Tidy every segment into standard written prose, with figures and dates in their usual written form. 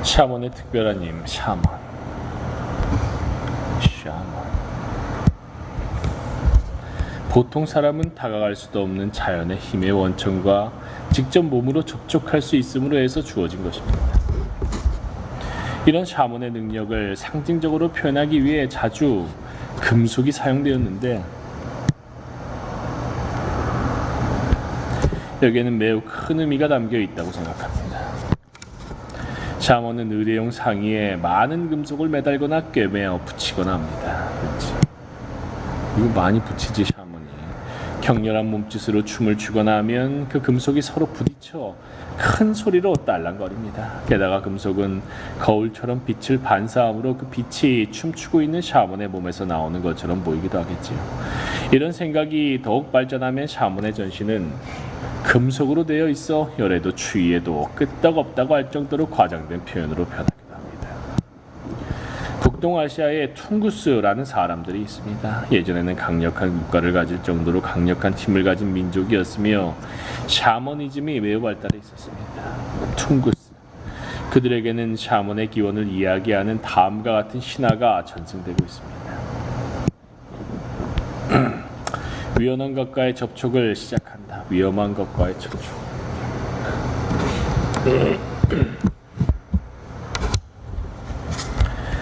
샤먼의 특별한 힘, 샤먼. 보통 사람은 다가갈 수도 없는 자연의 힘의 원천과 직접 몸으로 접촉할 수 있음으로 해서 주어진 것입니다. 이런 샤먼의 능력을 상징적으로 표현하기 위해 자주 금속이 사용되었는데 여기에는 매우 큰 의미가 담겨 있다고 생각합니다. 샤먼은 의뢰용 상의에 많은 금속을 매달거나 꿰매어 붙이거나 합니다. 그렇지. 이거 많이 붙이지 샤먼이. 격렬한 몸짓으로 춤을 추거나 하면 그 금속이 서로 부딪혀 큰 소리로 딸랑거립니다. 게다가 금속은 거울처럼 빛을 반사함으로 그 빛이 춤추고 있는 샤먼의 몸에서 나오는 것처럼 보이기도 하겠지요. 이런 생각이 더욱 발전하면 샤먼의 전신은 금속으로 되어 있어 열에도 추위에도 끄떡없다고 할 정도로 과장된 표현으로 변하기도 합니다. 북동아시아에 퉁구스라는 사람들이 있습니다. 예전에는 강력한 국가를 가질 정도로 강력한 힘을 가진 민족이었으며 샤머니즘이 매우 발달해 있었습니다. 퉁구스. 그들에게는 샤먼의 기원을 이야기하는 다음과 같은 신화가 전승되고 있습니다. 위험한 것과의 접촉을 시작한다. 위험한 것과의 접촉.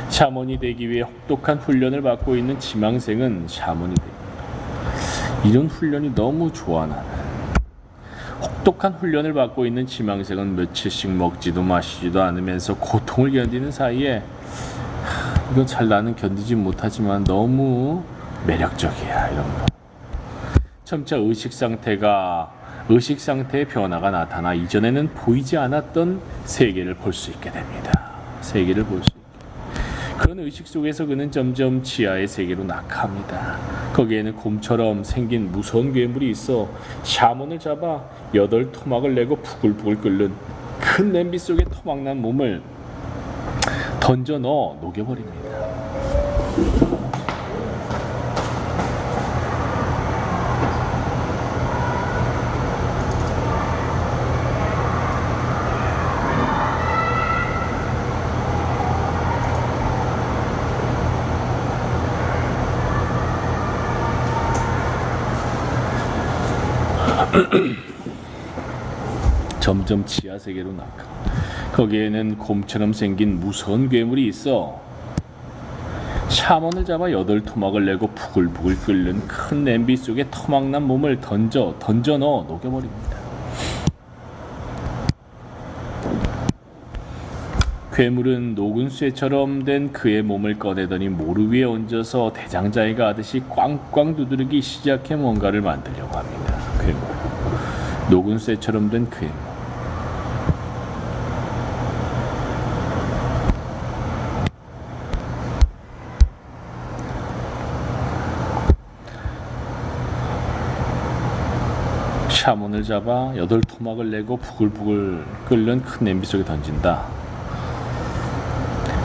샤먼이 되기 위해 혹독한 훈련을 받고 있는 지망생은 샤먼이 되기. 이런 훈련이 너무 좋아 나는. 혹독한 훈련을 받고 있는 지망생은 며칠씩 먹지도 마시지도 않으면서 고통을 견디는 사이에 이건 잘 나는 견디지 못하지만 너무 매력적이야 이런 거. 점차 의식 상태의 변화가 나타나 이전에는 보이지 않았던 세계를 볼 수 있게 됩니다. 세계를 볼 수 있게. 그런 의식 속에서 그는 점점 지하의 세계로 낙하합니다. 거기에는 곰처럼 생긴 무서운 괴물이 있어 샤먼을 잡아 8토막을 내고 부글부글 끓는 큰 냄비 속에 토막난 몸을 던져 넣어 녹여버립니다. 점점 지하 세계로 낙하. 거기에는 곰처럼 생긴 무서운 괴물이 있어 샤먼을 잡아 8토막을 내고 부글부글 끓는 큰 냄비 속에 토막난 몸을 던져 넣어 녹여버립니다. 괴물은 녹은 쇠처럼 된 그의 몸을 꺼내더니 모루 위에 얹어서 대장자이가 하듯이 꽝꽝 두드리기 시작해 뭔가를 만들려고 합니다. 괴물. 녹은 쇠처럼 된 그의 몸. 샤먼을 잡아 8토막을 내고 부글부글 끓는 큰 냄비 속에 던진다.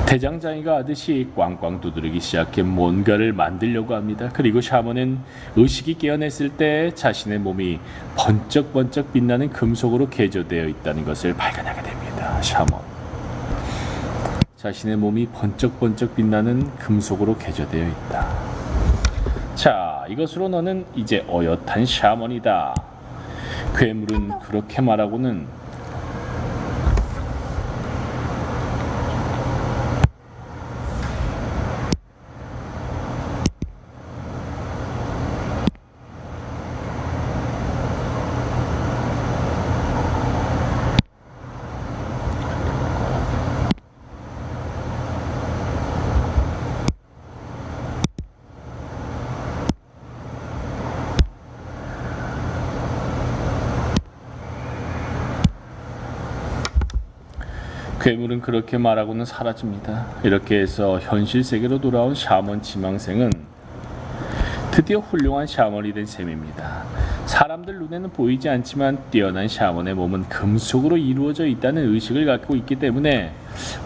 대장장이가 하듯이 꽝꽝 두드리기 시작해 뭔가를 만들려고 합니다. 그리고 샤먼은 의식이 깨어났을 때 자신의 몸이 번쩍번쩍 빛나는 금속으로 개조되어 있다는 것을 발견하게 됩니다. 샤먼. 자신의 몸이 번쩍번쩍 빛나는 금속으로 개조되어 있다. 자, 이것으로 너는 이제 어엿한 샤먼이다. 괴물은 그렇게 말하고는 괴물은 그렇게 말하고는 사라집니다. 이렇게 해서 현실 세계로 돌아온 샤먼 지망생은 드디어 훌륭한 샤먼이 된 셈입니다. 사람들 눈에는 보이지 않지만 뛰어난 샤먼의 몸은 금속으로 이루어져 있다는 의식을 갖고 있기 때문에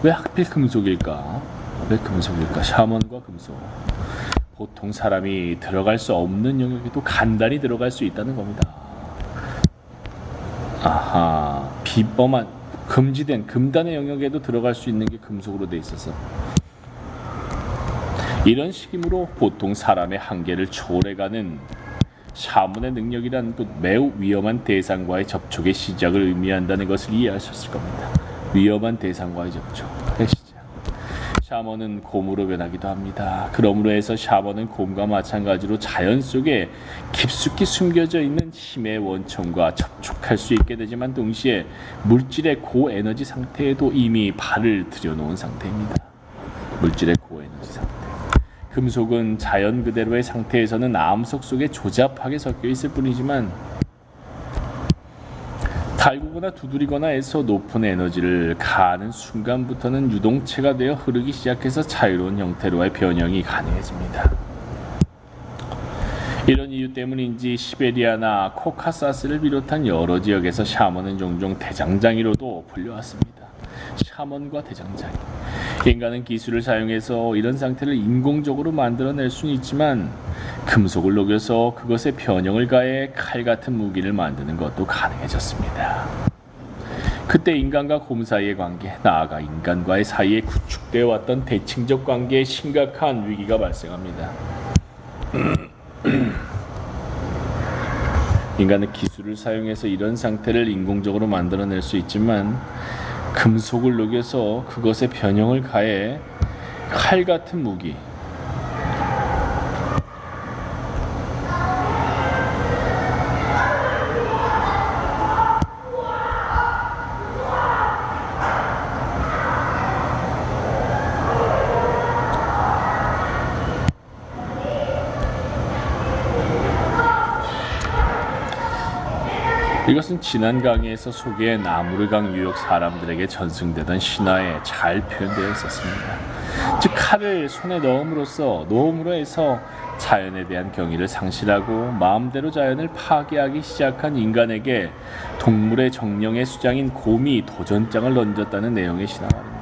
왜 하필 금속일까? 왜 금속일까? 샤먼과 금속. 보통 사람이 들어갈 수 없는 영역에도 간단히 들어갈 수 있다는 겁니다. 아하, 비범한 금지된 금단의 영역에도 들어갈 수 있는 게 금속으로 돼 있어서 이런 식이므로 보통 사람의 한계를 초월해가는 샤먼의 능력이란 그 매우 위험한 대상과의 접촉의 시작을 의미한다는 것을 이해하셨을 겁니다. 위험한 대상과의 접촉의 시작. 샤먼은 곰으로 변하기도 합니다. 그러므로 해서 샤먼은 곰과 마찬가지로 자연 속에 깊숙이 숨겨져 있는 힘의 원천과 접촉할 수 있게 되지만 동시에 물질의 고에너지 상태에도 이미 발을 들여놓은 상태입니다. 물질의 고에너지 상태. 금속은 자연 그대로의 상태에서는 암석 속에 조잡하게 섞여 있을 뿐이지만 달구거나 두드리거나 해서 높은 에너지를 가하는 순간부터는 유동체가 되어 흐르기 시작해서 자유로운 형태로의 변형이 가능해집니다. 이런 이유 때문인지 시베리아나 코카사스를 비롯한 여러 지역에서 샤먼은 종종 대장장이로도 불려왔습니다. 샤먼과 대장장이. 인간은 기술을 사용해서 이런 상태를 인공적으로 만들어낼 수는 있지만 금속을 녹여서 그것에 변형을 가해 칼 같은 무기를 만드는 것도 가능해졌습니다. 그때 인간과 곰 사이의 관계, 나아가 인간과의 사이에 구축되어 왔던 대칭적 관계에 심각한 위기가 발생합니다. 인간은 기술을 사용해서 이런 상태를 인공적으로 만들어낼 수 있지만 금속을 녹여서 그것에 변형을 가해 칼 같은 무기, 이것은 지난 강의에서 소개한 나무르강 유역 사람들에게 전승되던 신화에 잘 표현되어 있었습니다. 즉 칼을 손에 넣음으로 해서 자연에 대한 경의를 상실하고 마음대로 자연을 파괴하기 시작한 인간에게 동물의 정령의 수장인 곰이 도전장을 던졌다는 내용의 신화 말입니다.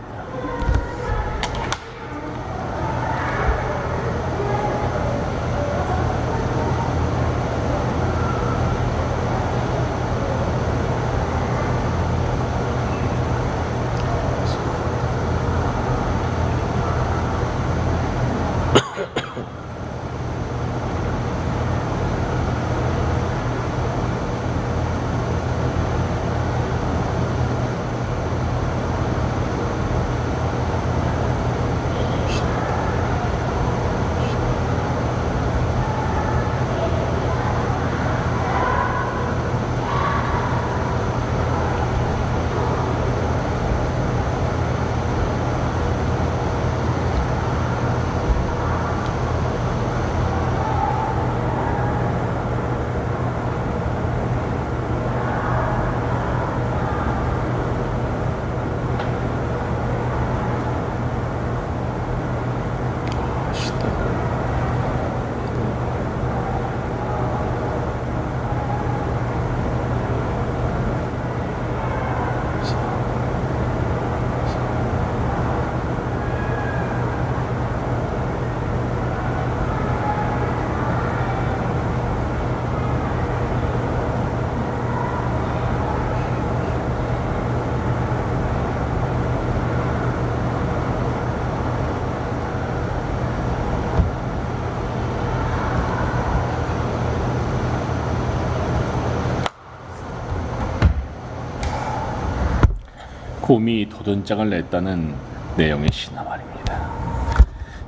곰이 도전장을 냈다는 내용의 신화 말입니다.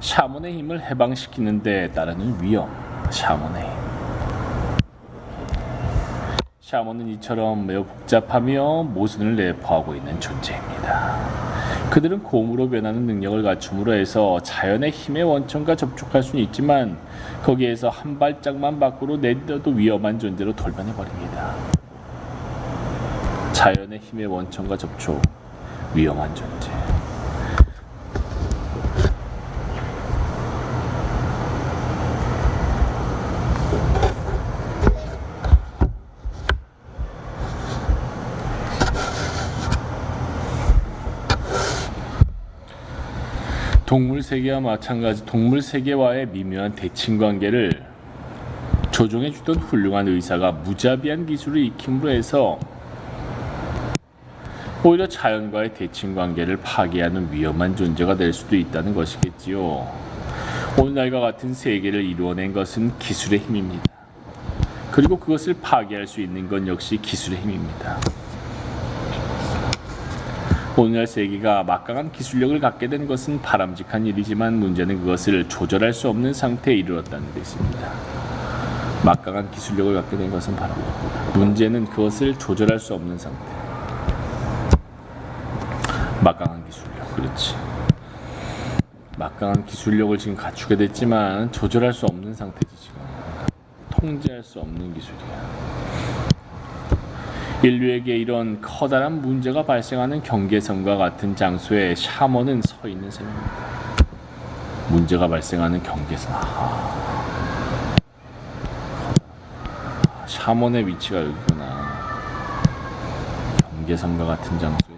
샤먼의 힘을 해방시키는 데 따르는 위험, 샤먼의 힘. 샤먼은 이처럼 매우 복잡하며 모순을 내포하고 있는 존재입니다. 그들은 곰으로 변하는 능력을 갖춤으로 해서 자연의 힘의 원천과 접촉할 수는 있지만 거기에서 한 발짝만 밖으로 내딛어도 위험한 존재로 돌변해버립니다. 자연의 힘의 원천과 접촉, 위험한 존재. 동물 세계와 마찬가지, 동물 세계와의 미묘한 대칭 관계를 조종해주던 훌륭한 의사가 무자비한 기술을 익힘으로 해서 오히려 자연과의 대칭 관계를 파괴하는 위험한 존재가 될 수도 있다는 것이겠지요. 오늘날과 같은 세계를 이루어낸 것은 기술의 힘입니다. 그리고 그것을 파괴할 수 있는 건 역시 기술의 힘입니다. 오늘날 세계가 막강한 기술력을 갖게 된 것은 바람직한 일이지만 문제는 그것을 조절할 수 없는 상태에 이르렀다는 데 있습니다. 막강한 기술력을 갖게 된 것은 바로 문제는 그것을 조절할 수 없는 상태. 막강한 기술력, 그렇지. 막강한 기술력을 지금 갖추게 됐지만 조절할 수 없는 상태지 지금. 통제할 수 없는 기술이야. 인류에게 이런 커다란 문제가 발생하는 경계선과 같은 장소에 샤먼은 서 있는 셈입니다. 문제가 발생하는 경계선. 샤먼의 위치가 여기구나. 경계선과 같은 장소에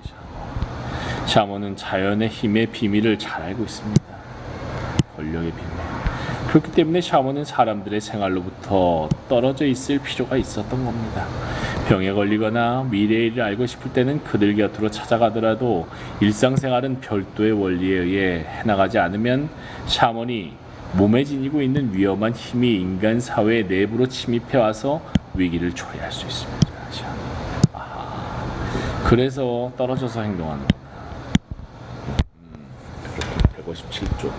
샤먼은 자연의 힘의 비밀을 잘 알고 있습니다. 권력의 비밀. 그렇기 때문에 샤먼은 사람들의 생활로부터 떨어져 있을 필요가 있었던 겁니다. 병에 걸리거나 미래의 일을 알고 싶을 때는 그들 곁으로 찾아가더라도 일상생활은 별도의 원리에 의해 해나가지 않으면 샤먼이 몸에 지니고 있는 위험한 힘이 인간 사회 내부로 침입해와서 위기를 초래할 수 있습니다. 그래서 떨어져서 행동하는 겁니다. 157조.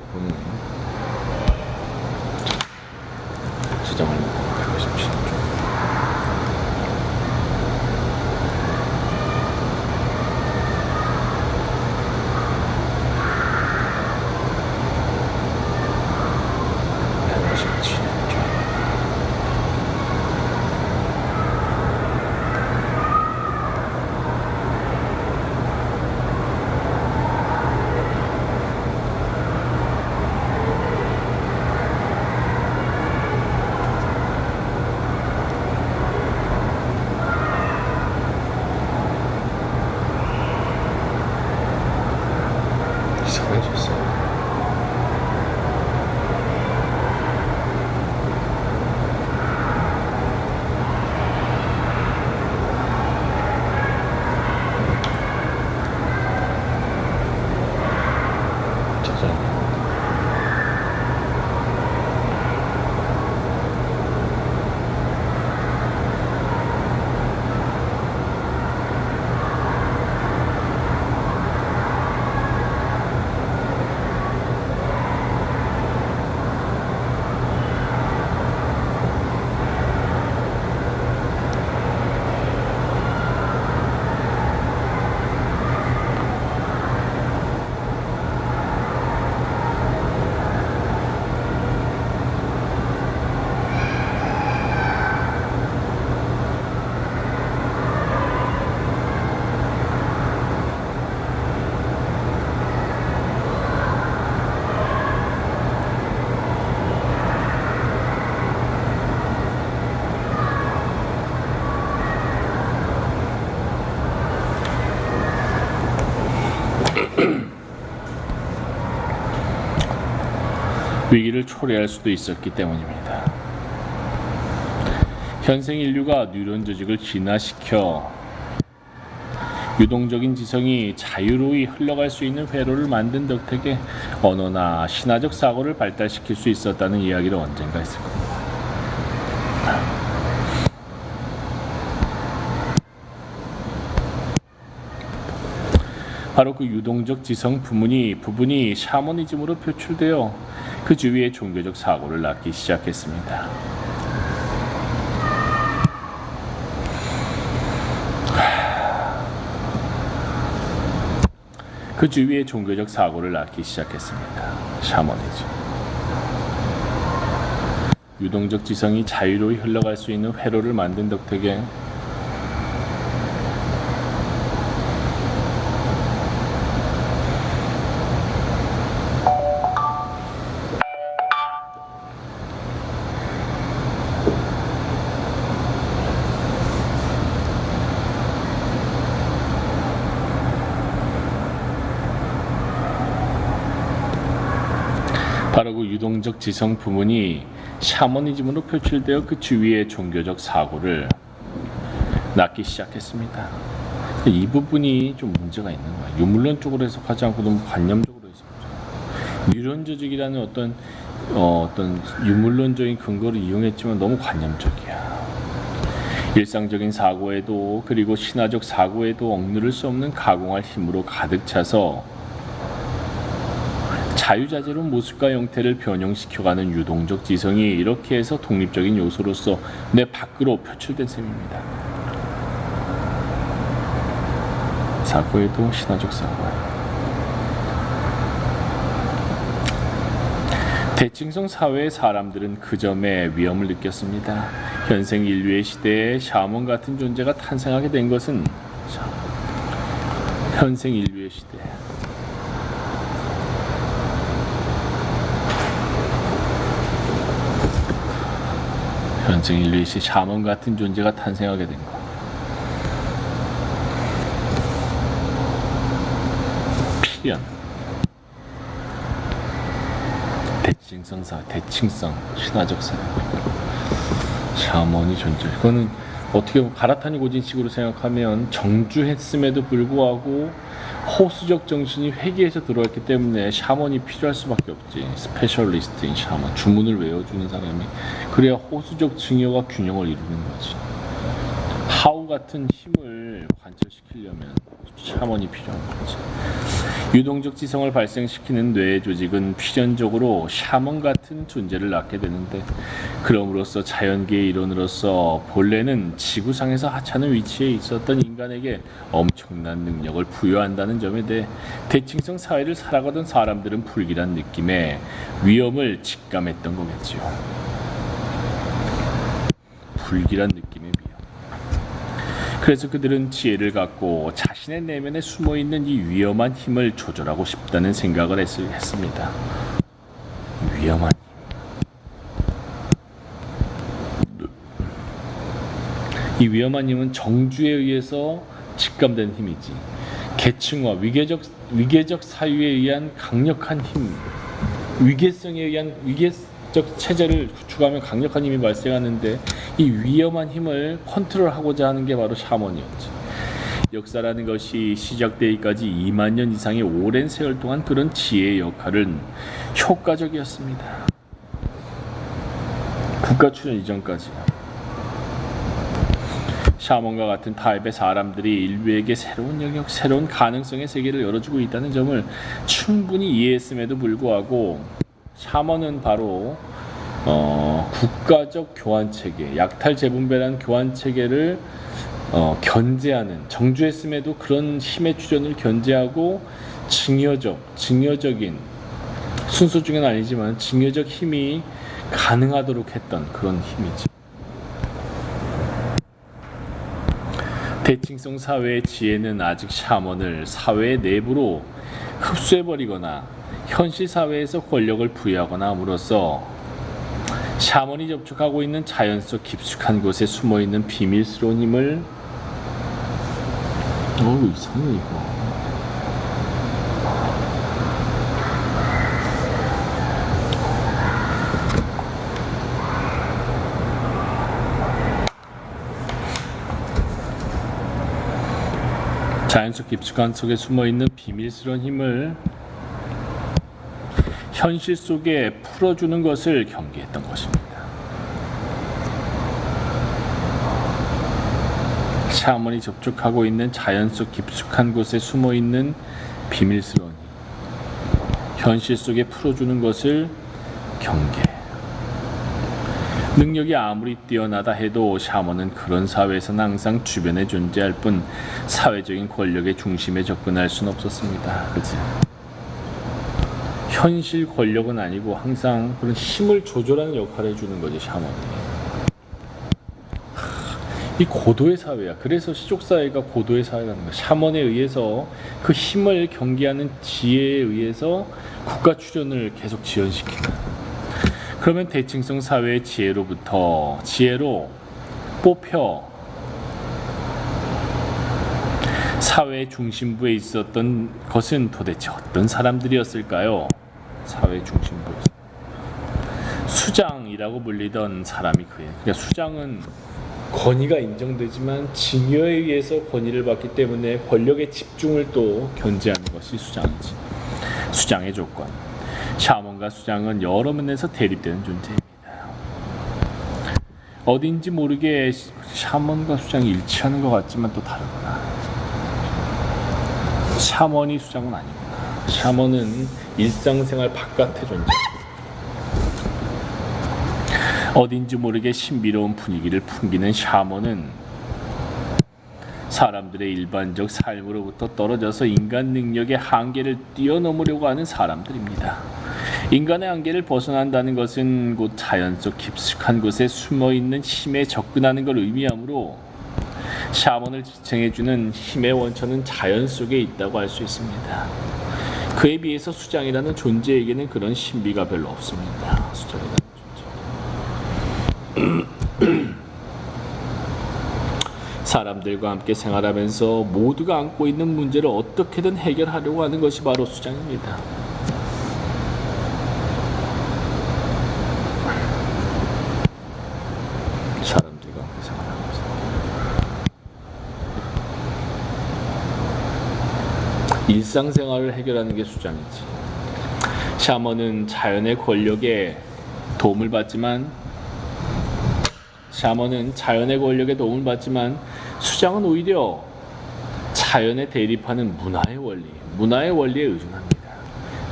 이거는 지정을 157조. 위기를 초래할 수도 있었기 때문입니다. 현생 인류가 뉴런 조직을 진화시켜 유동적인 지성이 자유로이 흘러갈 수 있는 회로를 만든 덕택에 언어나 신화적 사고를 발달시킬 수 있었다는 이야기를 언젠가 했을 겁니다. 바로 그 유동적 지성 부분이 샤머니즘으로 표출되어 그 주위에 종교적 사고를 낳기 시작했습니다. 그 주위에 종교적 사고를 낳기 시작했습니다. 샤머니즘. 유동적 지성이 자유로이 흘러갈 수 있는 회로를 만든 덕택에 바로 그 유동적 지성 부문이 샤머니즘으로 표출되어 그 주위의 종교적 사고를 낳기 시작했습니다. 이 부분이 좀 문제가 있는 거예요. 유물론 쪽으로 해석하지 않고 너무 관념적으로 해석하죠. 뉴런조직이라는 어떤 유물론적인 근거를 이용했지만 너무 관념적이야. 일상적인 사고에도 그리고 신화적 사고에도 억누를 수 없는 가공할 힘으로 가득 차서 자유자재로 모습과 형태를 변형시켜가는 유동적 지성이 이렇게 해서 독립적인 요소로서 내 밖으로 표출된 셈입니다. 사고에도 신화적 사고에 대칭성 사회의 사람들은 그 점에 위험을 느꼈습니다. 현생 인류의 시대에 샤먼 같은 존재가 탄생하게 된 것은 현생 인류의 시대 현생 인류의 시대 샤먼 같은 존재가 탄생하게 된 것. 필연 대칭성 신화적 사회 샤먼이 존재. 그거는 어떻게 보면 가라타니 고진식으로 생각하면 정주했음에도 불구하고 호수적 정신이 회귀해서 들어왔기 때문에 샤먼이 필요할 수밖에 없지. 스페셜리스트인 샤먼, 주문을 외워주는 사람이 그래야 호수적 증여가 균형을 이루는 거지. 하우 같은 힘을 관철시키려면 샤먼이 필요한 거지. 유동적 지성을 발생시키는 뇌의 조직은 필연적으로 샤먼 같은 존재를 낳게 되는데, 그럼으로써 자연계의 일원으로서 본래는 지구상에서 하찮은 위치에 있었던 인간에게 엄청난 능력을 부여한다는 점에 대해 대칭성 사회를 살아가던 사람들은 불길한 느낌에 위험을 직감했던 거겠지요. 불길한 느낌의 위험. 그래서 그들은 지혜를 갖고 자신의 내면에 숨어있는 이 위험한 힘을 조절하고 싶다는 생각을 했습니다. 위험한 힘. 이 위험한 힘은 정주에 의해서 직감된 힘이지, 계층화, 위계적 사유에 의한 강력한 힘, 위계성에 의한 위계적 체제를 구축하면 강력한 힘이 발생하는데, 이 위험한 힘을 컨트롤하고자 하는 게 바로 샤먼이었지. 역사라는 것이 시작되기까지 2만 년 이상의 오랜 세월 동안 그런 지혜의 역할은 효과적이었습니다. 국가 출현 이전까지. 샤먼과 같은 타입의 사람들이 인류에게 새로운 영역, 새로운 가능성의 세계를 열어주고 있다는 점을 충분히 이해했음에도 불구하고 샤먼은 바로 국가적 교환체계, 약탈 재분배라는 교환체계를 견제하는, 정주했음에도 그런 힘의 출현을 견제하고 증여적인, 순서 중엔 아니지만 증여적 힘이 가능하도록 했던 그런 힘이지. 대칭성 사회의 지혜는 아직 샤먼을 사회의 내부로 흡수해버리거나 현실 사회에서 권력을 부여하거나 함으로써 샤먼이 접촉하고 있는 자연 속 깊숙한 곳에 숨어있는 비밀스러운 힘을 이상해 이거. 자연 속 깊숙한 속에 숨어있는 비밀스러운 힘을 현실 속에 풀어주는 것을 경계했던 것입니다. 샤먼이 접촉하고 있는 자연 속 깊숙한 곳에 숨어있는 비밀스러운 힘, 현실 속에 풀어주는 것을 경계. 능력이 아무리 뛰어나다 해도 샤먼은 그런 사회에서는 항상 주변에 존재할 뿐 사회적인 권력의 중심에 접근할 수는 없었습니다. 그치? 현실 권력은 아니고 항상 그런 힘을 조절하는 역할을 해주는 거지, 샤먼이. 이 고도의 사회야. 그래서 시족사회가 고도의 사회라는 거야. 샤먼에 의해서 그 힘을 경계하는 지혜에 의해서 국가 출현을 계속 지연시키는. 그러면 대칭성 사회의 지혜로 뽑혀 사회의 중심부에 있었던 것은 도대체 어떤 사람들이었을까요? 사회 중심부에서 수장이라고 불리던 사람이 그예요. 그러니까 수장은 권위가 인정되지만 징여에 의해서 권위를 받기 때문에 권력의 집중을 또 견제하는 것이 수장이지. 수장의 조건. 샤먼과 수장은 여러 면에서 대립되는 존재입니다. 어딘지 모르게 샤먼과 수장이 일치하는 것 같지만 또 다르구나. 샤먼이 수장은 아니구나. 샤먼은 일상생활 바깥의 존재. 어딘지 모르게 신비로운 분위기를 풍기는 샤먼은 사람들의 일반적 삶으로부터 떨어져서 인간 능력의 한계를 뛰어넘으려고 하는 사람들입니다. 인간의 한계를 벗어난다는 것은 곧 자연 속 깊숙한 곳에 숨어있는 힘에 접근하는 걸 의미하므로 샤먼을 지탱해주는 힘의 원천은 자연 속에 있다고 할 수 있습니다. 그에 비해서 수장이라는 존재에게는 그런 신비가 별로 없습니다. 수장이라는 존재. 사람들과 함께 생활하면서 모두가 안고 있는 문제를 어떻게든 해결하려고 하는 것이 바로 수장입니다. 사람들과 함께 생활하면서 일상생활을 해결하는 게 수장이지. 샤먼은 자연의 권력에 도움을 받지만 수장은 오히려 자연에 대립하는 문화의 원리에 의존합니다.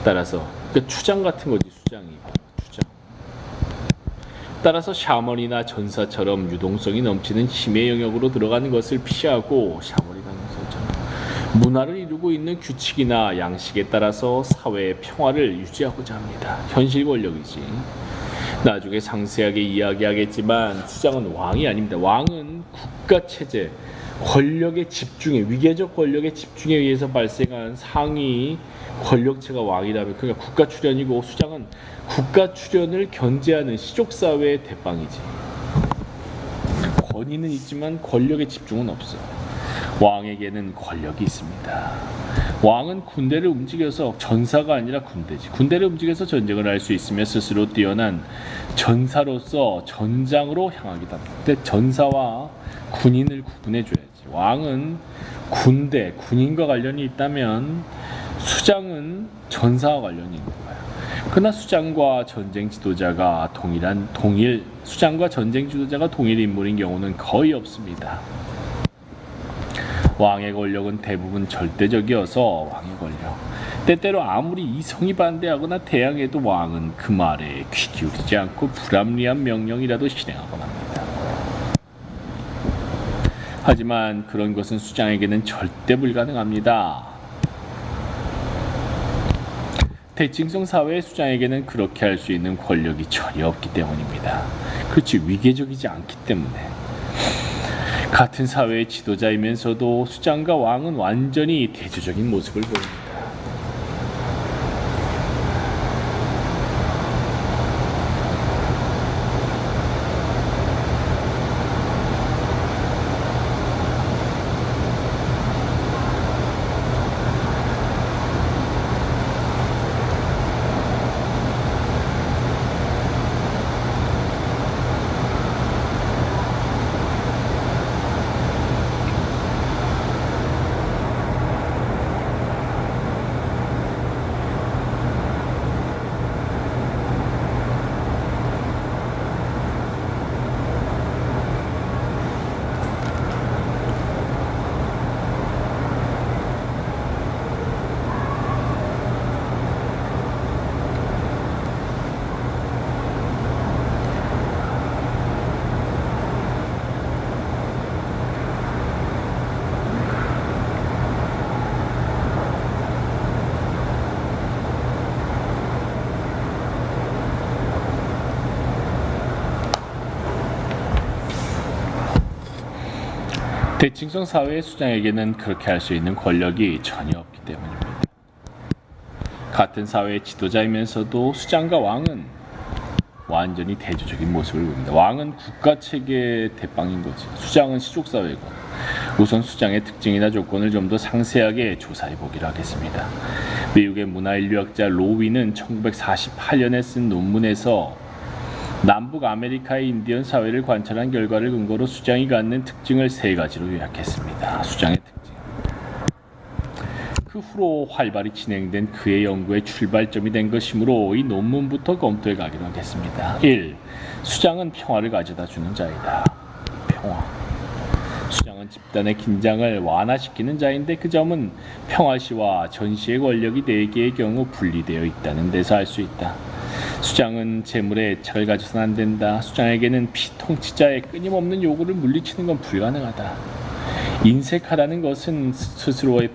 따라서 추장 같은 거지. 수장이 추장. 따라서 샤먼이나 전사처럼 유동성이 넘치는 힘의 영역으로 들어가는 것을 피하고 샤먼이라는 것처럼 문화를 이루고 있는 규칙이나 양식에 따라서 사회의 평화를 유지하고자 합니다. 현실 권력이지. 나중에 상세하게 이야기하겠지만 수장은 왕이 아닙니다. 왕은 국가체제, 권력의 집중에, 위계적 권력의 집중에 의해서 발생한 상위 권력체가 왕이라면 그러니까 국가 출연이고, 수장은 국가 출연을 견제하는 시족사회의 대빵이지. 권위는 있지만 권력의 집중은 없어. 왕에게는 권력이 있습니다. 왕은 군대를 움직여서, 전사가 아니라 군대지. 군대를 움직여서 전쟁을 할 수 있으며 스스로 뛰어난 전사로서 전장으로 향하기도 합니다. 근데 전사와 군인을 구분해줘야지. 왕은 군인과 관련이 있다면 수장은 전사와 관련이 있는 거야. 그러나 수장과 전쟁 지도자가 동일 인물인 경우는 거의 없습니다. 왕의 권력은 대부분 절대적이어서 왕의 권력. 때때로 아무리 이성이 반대하거나 태양해도 왕은 그 말에 귀 기울이지 않고 불합리한 명령이라도 실행하곤 합니다. 하지만 그런 것은 수장에게는 절대 불가능합니다. 대칭성 사회의 수장에게는 그렇게 할 수 있는 권력이 전혀 없기 때문입니다. 그렇지, 위계적이지 않기 때문에. 같은 사회의 지도자이면서도 수장과 왕은 완전히 대조적인 모습을 보입니다. 대칭성 사회의 수장에게는 그렇게 할 수 있는 권력이 전혀 없기 때문입니다. 같은 사회의 지도자이면서도 수장과 왕은 완전히 대조적인 모습을 보입니다. 왕은 국가체계의 대빵인 거지. 수장은 시족사회고. 우선 수장의 특징이나 조건을 좀 더 상세하게 조사해 보기로 하겠습니다. 미국의 문화인류학자 로위는 1948년에 쓴 논문에서 남북 아메리카의 인디언 사회를 관찰한 결과를 근거로 수장이 갖는 특징을 3가지로 요약했습니다. 수장의 특징. 그 후로 활발히 진행된 그의 연구의 출발점이 된 것이므로 이 논문부터 검토해 가기로 하겠습니다. 1. 수장은 평화를 가져다 주는 자이다. 평화. 수장은 집단의 긴장을 완화시키는 자인데 그 점은 평화시와 전시의 권력이 4개의 경우 분리되어 있다는 데서 알 수 있다. 수장은 재물에 애착을 가져서는 안 된다. 수장에게는 피통치자의 끊임없는 요구를 물리치는 건 불가능하다. 인색하다는 것은 스스로를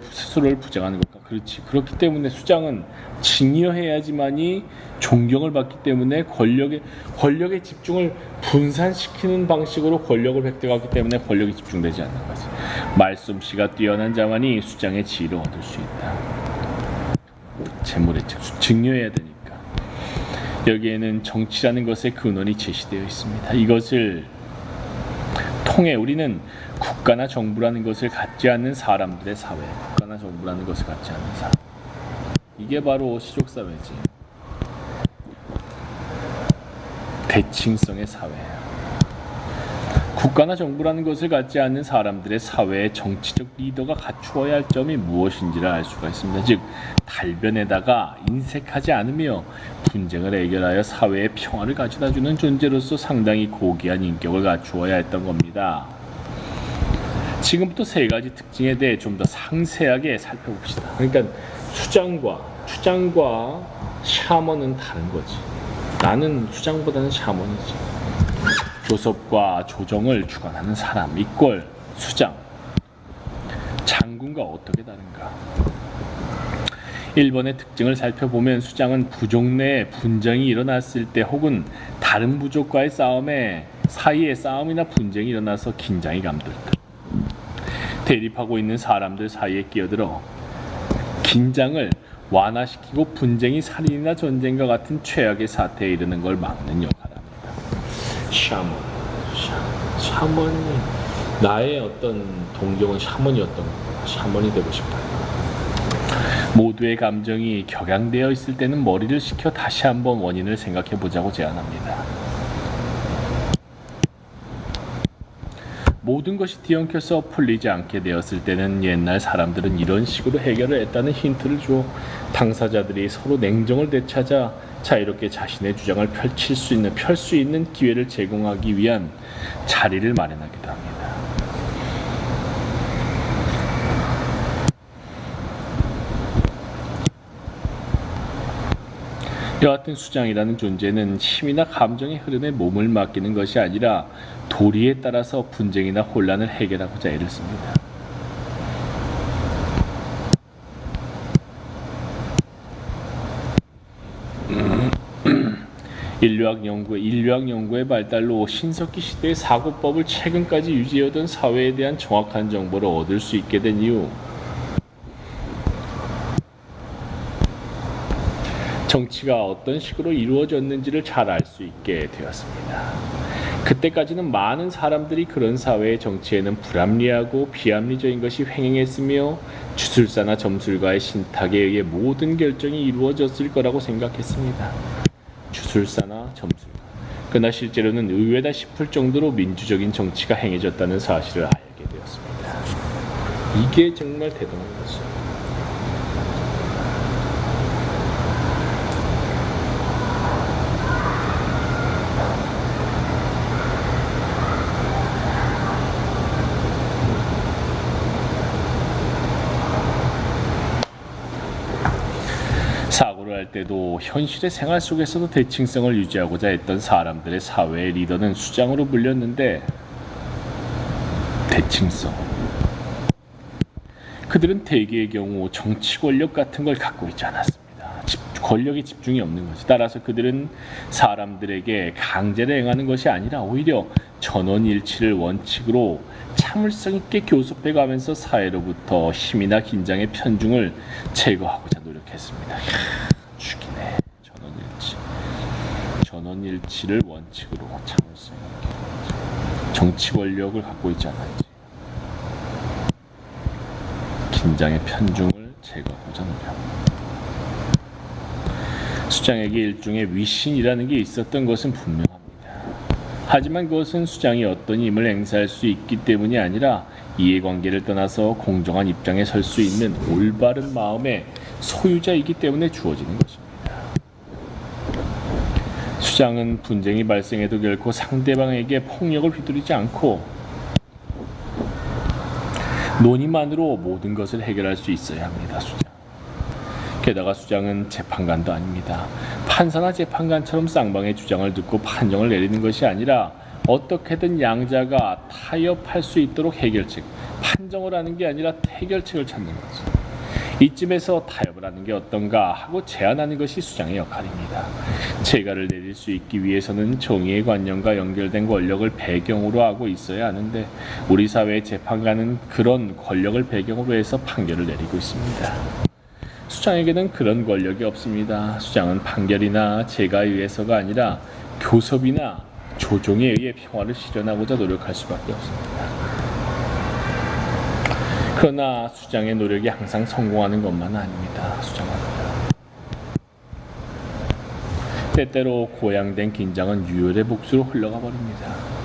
부정하는 것과 그렇지. 그렇기 때문에 수장은 증여해야지만이 존경을 받기 때문에 권력의 집중을 분산시키는 방식으로 권력을 획득하기 때문에 권력이 집중되지 않는 거지. 말솜씨가 뛰어난 자만이 수장의 지위를 얻을 수 있다. 재물의 증여해야 되니까. 여기에는 정치라는 것의 근원이 제시되어 있습니다. 이것을 통해 우리는 국가나 정부라는 것을 갖지 않는 사람들의 사회, 국가나 정부라는 것을 갖지 않는 사람, 이게 바로 시족사회지. 대칭성의 사회예요. 국가나 정부라는 것을 갖지 않는 사람들의 사회의 정치적 리더가 갖추어야 할 점이 무엇인지를 알 수가 있습니다. 즉, 달변에다가 인색하지 않으며 분쟁을 해결하여 사회의 평화를 가져다주는 존재로서 상당히 고귀한 인격을 갖추어야 했던 겁니다. 지금부터 3가지 특징에 대해 좀 더 상세하게 살펴봅시다. 그러니까 추장과 샤먼은 다른 거지. 나는 추장보다는 샤먼이지. 교섭과 조정을 주관하는 사람 이꼴 수장. 장군과 어떻게 다른가? 1번의 특징을 살펴보면 수장은 부족 내에 분쟁이 일어났을 때 혹은 다른 부족과의 사이에 싸움이나 분쟁이 일어나서 긴장이 감돌 때 대립하고 있는 사람들 사이에 끼어들어 긴장을 완화시키고 분쟁이 살인이나 전쟁과 같은 최악의 사태에 이르는 걸 막는 역할을 합니다. 샤먼이 나의 어떤 동경은 샤먼이었던 거야. 샤먼이 되고 싶다. 모두의 감정이 격양되어 있을 때는 머리를 식혀 다시 한번 원인을 생각해 보자고 제안합니다. 모든 것이 뒤엉켜서 풀리지 않게 되었을 때는 옛날 사람들은 이런 식으로 해결을 했다는 힌트를 줘 당사자들이 서로 냉정을 되찾아 자유롭게 자신의 주장을 펼 수 있는 기회를 제공하기 위한 자리를 마련하기도 합니다. 여하튼 수장이라는 존재는 힘이나 감정의 흐름에 몸을 맡기는 것이 아니라 도리에 따라서 분쟁이나 혼란을 해결하고자 애를 씁니다. 인류학 연구의 발달로 신석기 시대의 사고법을 최근까지 유지하던 사회에 대한 정확한 정보를 얻을 수 있게 된 이유, 정치가 어떤 식으로 이루어졌는지를 잘 알 수 있게 되었습니다. 그때까지는 많은 사람들이 그런 사회의 정치에는 불합리하고 비합리적인 것이 횡행했으며 주술사나 점술가의 신탁에 의해 모든 결정이 이루어졌을 거라고 생각했습니다. 주술사나 점술가. 그러나 실제로는 의외다 싶을 정도로 민주적인 정치가 행해졌다는 사실을 알게 되었습니다. 이게 정말 대단한 거죠. 사고를 할 때도 현실의 생활 속에서도 대칭성을 유지하고자 했던 사람들의 사회의 리더는 수장으로 불렸는데, 대칭성. 그들은 대개의 경우 정치 권력 같은 걸 갖고 있지 않았습니다. 권력의 집중이 없는 거지. 따라서 그들은 사람들에게 강제를 행하는 것이 아니라 오히려 전원일치를 원칙으로 참을성 있게 교섭해가면서 사회로부터 힘이나 긴장의 편중을 제거하고자 노력했습니다. 죽이네. 전원일치를 원칙으로 참을성 있게. 정치 권력을 갖고 있지 않았지. 긴장의 편중을 제거하고자 노력합니다. 수장에게 일종의 위신이라는 게 있었던 것은 분명합니다. 하지만 그것은 수장이 어떤 힘을 행사할 수 있기 때문이 아니라 이해관계를 떠나서 공정한 입장에 설 수 있는 올바른 마음의 소유자이기 때문에 주어지는 것입니다. 수장은 분쟁이 발생해도 결코 상대방에게 폭력을 휘두르지 않고 논의만으로 모든 것을 해결할 수 있어야 합니다. 수장. 게다가 수장은 재판관도 아닙니다. 판사나 재판관처럼 쌍방의 주장을 듣고 판정을 내리는 것이 아니라 어떻게든 양자가 타협할 수 있도록 해결책, 판정을 하는 게 아니라 해결책을 찾는 거죠. 이쯤에서 타협을 하는 게 어떤가 하고 제안하는 것이 수장의 역할입니다. 재가를 내릴 수 있기 위해서는 정의의 관념과 연결된 권력을 배경으로 하고 있어야 하는데 우리 사회의 재판관은 그런 권력을 배경으로 해서 판결을 내리고 있습니다. 수장에게는 그런 권력이 없습니다. 수장은 판결이나 재가에 의해서가 아니라 교섭이나 조정에 의해 평화를 실현하고자 노력할 수밖에 없습니다. 그러나 수장의 노력이 항상 성공하는 것만은 아닙니다. 수장은 때때로 고양된 긴장은 유혈의 복수로 흘러가 버립니다.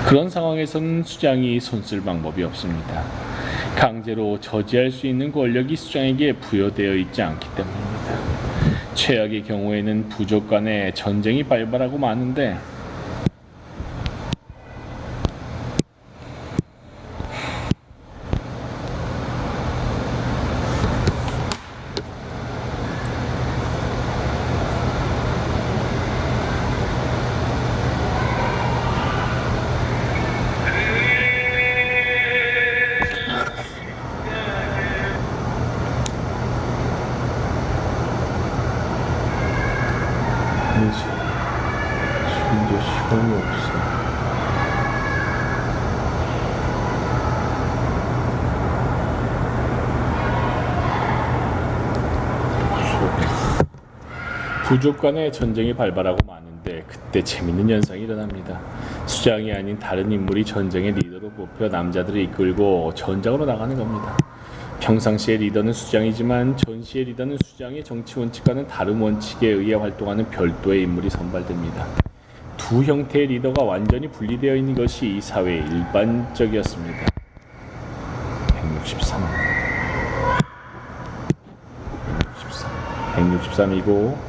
그런 상황에서는 수장이 손쓸 방법이 없습니다. 강제로 저지할 수 있는 권력이 수장에게 부여되어 있지 않기 때문입니다. 최악의 경우에는 부족 간의 전쟁이 발발하고 마는데 이제 시간이 없어. 부족 간의 전쟁이 발발하고 마는데 그때 재밌는 현상이 일어납니다. 수장이 아닌 다른 인물이 전쟁의 리더로 뽑혀 남자들을 이끌고 전장으로 나가는 겁니다. 평상시의 리더는 수장이지만 전시의 리더는 수장의 정치 원칙과는 다른 원칙에 의해 활동하는 별도의 인물이 선발됩니다. 두 형태의 리더가 완전히 분리되어 있는 것이 이 사회의 일반적이었습니다. 163이고